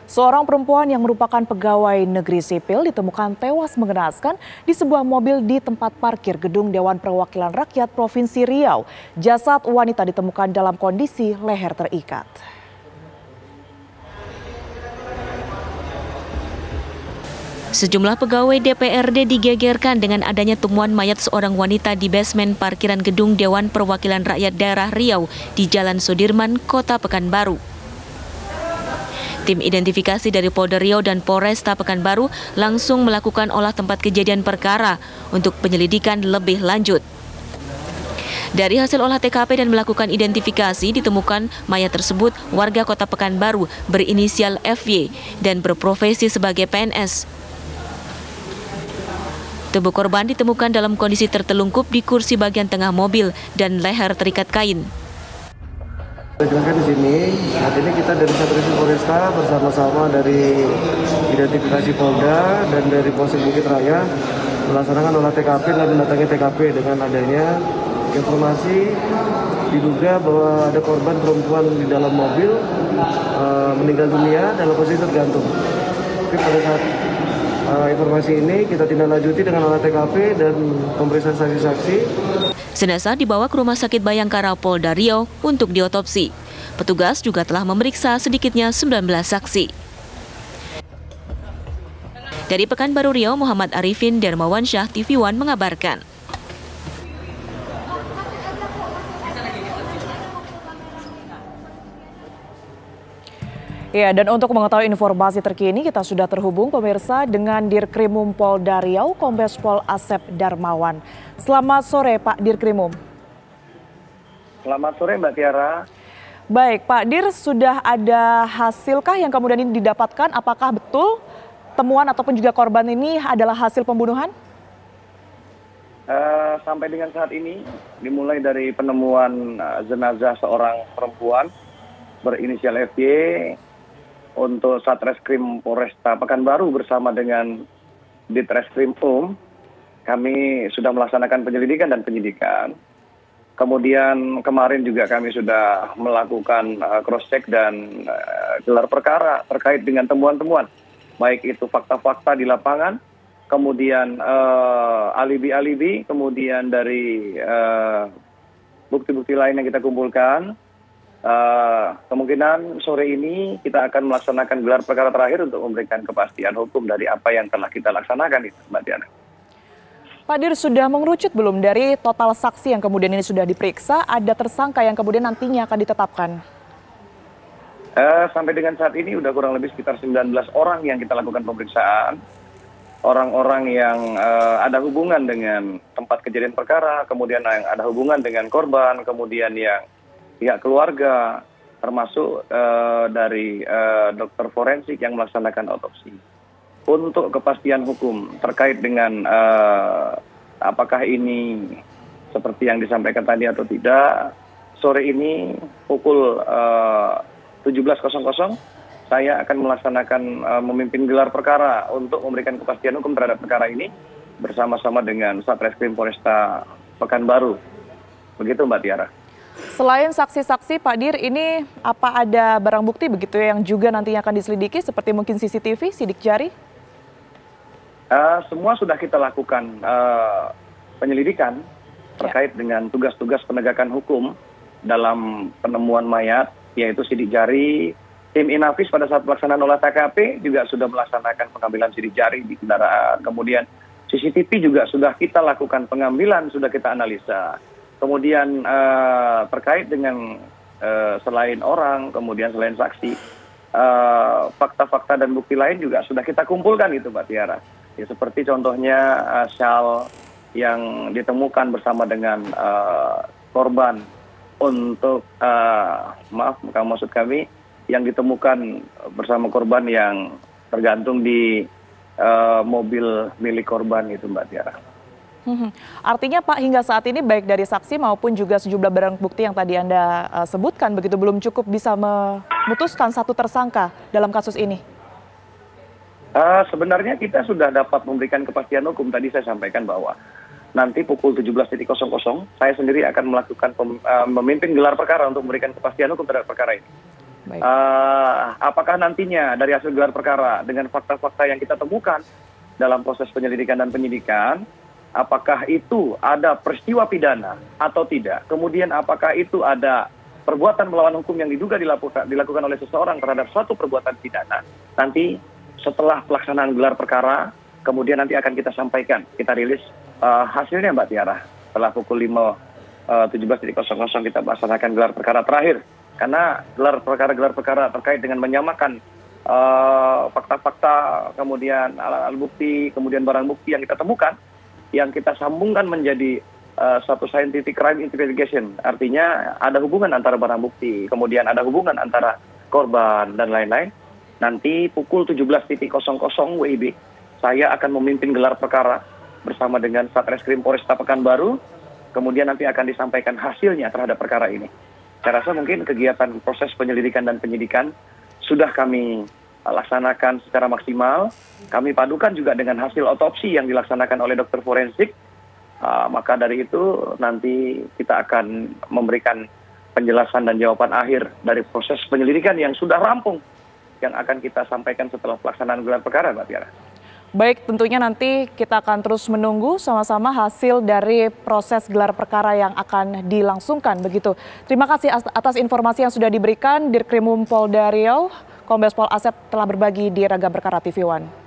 Seorang perempuan yang merupakan pegawai negeri sipil ditemukan tewas mengenaskan di sebuah mobil di tempat parkir gedung Dewan Perwakilan Rakyat Provinsi Riau. Jasad wanita ditemukan dalam kondisi leher terikat. Sejumlah pegawai DPRD digegerkan dengan adanya temuan mayat seorang wanita di basement parkiran gedung Dewan Perwakilan Rakyat Daerah Riau di Jalan Sudirman, Kota Pekanbaru. Tim identifikasi dari Polda Riau dan Polresta Pekanbaru langsung melakukan olah tempat kejadian perkara untuk penyelidikan lebih lanjut. Dari hasil olah TKP dan melakukan identifikasi, ditemukan mayat tersebut warga Kota Pekanbaru berinisial FY dan berprofesi sebagai PNS. Tubuh korban ditemukan dalam kondisi tertelungkup di kursi bagian tengah mobil dan leher terikat kain. Jelaskan di sini, saat ini kita dari Satreskrim Polresta bersama-sama dari identifikasi Polda dan dari Polsek Bukit Raya melaksanakan olah TKP dan mendatangi TKP dengan adanya informasi diduga bahwa ada korban perempuan di dalam mobil meninggal dunia dalam posisi tergantung. Tapi pada saat informasi ini kita tindak lanjuti dengan olah TKP dan pemeriksaan saksi-saksi. Jenazah dibawa ke Rumah Sakit Bayangkara Polda Riau untuk diotopsi. Petugas juga telah memeriksa sedikitnya 19 saksi. Dari Pekanbaru Riau, Muhammad Arifin Darmawansyah TV One mengabarkan. Ya, dan untuk mengetahui informasi terkini, kita sudah terhubung pemirsa dengan Dirkrimum Polda Riau, Kombes Pol Asep Darmawan. Selamat sore, Pak Dirkrimum. Selamat sore, Mbak Tiara. Baik, Pak Dir, sudah ada hasilkah yang kemudian ini didapatkan? Apakah betul temuan ataupun juga korban ini adalah hasil pembunuhan? Sampai dengan saat ini, dimulai dari penemuan jenazah seorang perempuan berinisial FY, untuk Satreskrim Polresta Pekanbaru bersama dengan Ditreskrim kami sudah melaksanakan penyelidikan dan penyidikan. Kemudian kemarin juga kami sudah melakukan cross-check dan gelar perkara terkait dengan temuan-temuan. Baik itu fakta-fakta di lapangan, kemudian alibi-alibi, kemudian dari bukti-bukti lain yang kita kumpulkan. Kemungkinan sore ini kita akan melaksanakan gelar perkara terakhir untuk memberikan kepastian hukum dari apa yang telah kita laksanakan itu, Mbak Diana. Pak Dir, sudah mengerucut belum dari total saksi yang kemudian ini sudah diperiksa, ada tersangka yang kemudian nantinya akan ditetapkan? Sampai dengan saat ini sudah kurang lebih sekitar 19 orang yang kita lakukan pemeriksaan. Orang-orang yang ada hubungan dengan tempat kejadian perkara, kemudian yang ada hubungan dengan korban, kemudian yang pihak keluarga, termasuk dari dokter forensik yang melaksanakan otopsi. Untuk kepastian hukum terkait dengan apakah ini seperti yang disampaikan tadi atau tidak, sore ini pukul 17.00 saya akan melaksanakan memimpin gelar perkara untuk memberikan kepastian hukum terhadap perkara ini bersama-sama dengan Satreskrim Polresta Pekanbaru. Begitu, Mbak Tiara. Selain saksi-saksi, Pak Dir, ini apa ada barang bukti begitu yang juga nantinya akan diselidiki seperti mungkin CCTV, sidik jari? Semua sudah kita lakukan penyelidikan terkait dengan tugas-tugas penegakan hukum dalam penemuan mayat, yaitu sidik jari. Tim Inafis pada saat pelaksanaan olah TKP juga sudah melaksanakan pengambilan sidik jari di kendaraan. Kemudian CCTV juga sudah kita lakukan pengambilan, sudah kita analisa. Kemudian terkait dengan selain orang, kemudian selain saksi, fakta-fakta dan bukti lain juga sudah kita kumpulkan itu, Mbak Tiara. Ya, seperti contohnya syal yang ditemukan bersama dengan korban untuk, maksud kami, yang ditemukan bersama korban yang tergantung di mobil milik korban itu, Mbak Tiara. Artinya Pak, hingga saat ini baik dari saksi maupun juga sejumlah barang bukti yang tadi Anda sebutkan begitu belum cukup bisa memutuskan satu tersangka dalam kasus ini? Sebenarnya kita sudah dapat memberikan kepastian hukum. Tadi saya sampaikan bahwa nanti pukul 17.00 saya sendiri akan melakukan memimpin gelar perkara untuk memberikan kepastian hukum terhadap perkara ini. Baik. Apakah nantinya dari hasil gelar perkara dengan fakta-fakta yang kita temukan dalam proses penyelidikan dan penyidikan, apakah itu ada peristiwa pidana atau tidak? Kemudian apakah itu ada perbuatan melawan hukum yang diduga dilakukan oleh seseorang terhadap suatu perbuatan pidana? Nanti setelah pelaksanaan gelar perkara, kemudian nanti akan kita sampaikan, kita rilis hasilnya Mbak Tiara. Setelah pukul 17.00 kita melaksanakan gelar perkara terakhir. Karena gelar perkara terkait dengan menyamakan fakta-fakta, kemudian alat bukti, kemudian barang bukti yang kita temukan, yang kita sambungkan menjadi satu scientific crime investigation. Artinya ada hubungan antara barang bukti, kemudian ada hubungan antara korban dan lain-lain. Nanti pukul 17.00 WIB, saya akan memimpin gelar perkara bersama dengan Satreskrim Polresta Pekanbaru. Kemudian nanti akan disampaikan hasilnya terhadap perkara ini. Saya rasa mungkin kegiatan proses penyelidikan dan penyidikan sudah kami laksanakan secara maksimal. Kami padukan juga dengan hasil otopsi yang dilaksanakan oleh dokter forensik. Maka dari itu nanti kita akan memberikan penjelasan dan jawaban akhir dari proses penyelidikan yang sudah rampung, yang akan kita sampaikan setelah pelaksanaan gelar perkara, Mbak Tiara. Baik, tentunya nanti kita akan terus menunggu sama-sama hasil dari proses gelar perkara yang akan dilangsungkan begitu. Terima kasih atas informasi yang sudah diberikan Dirkrimum Polda Riau. Kombes Pol Asep telah berbagi di Ragam Perkara TV One.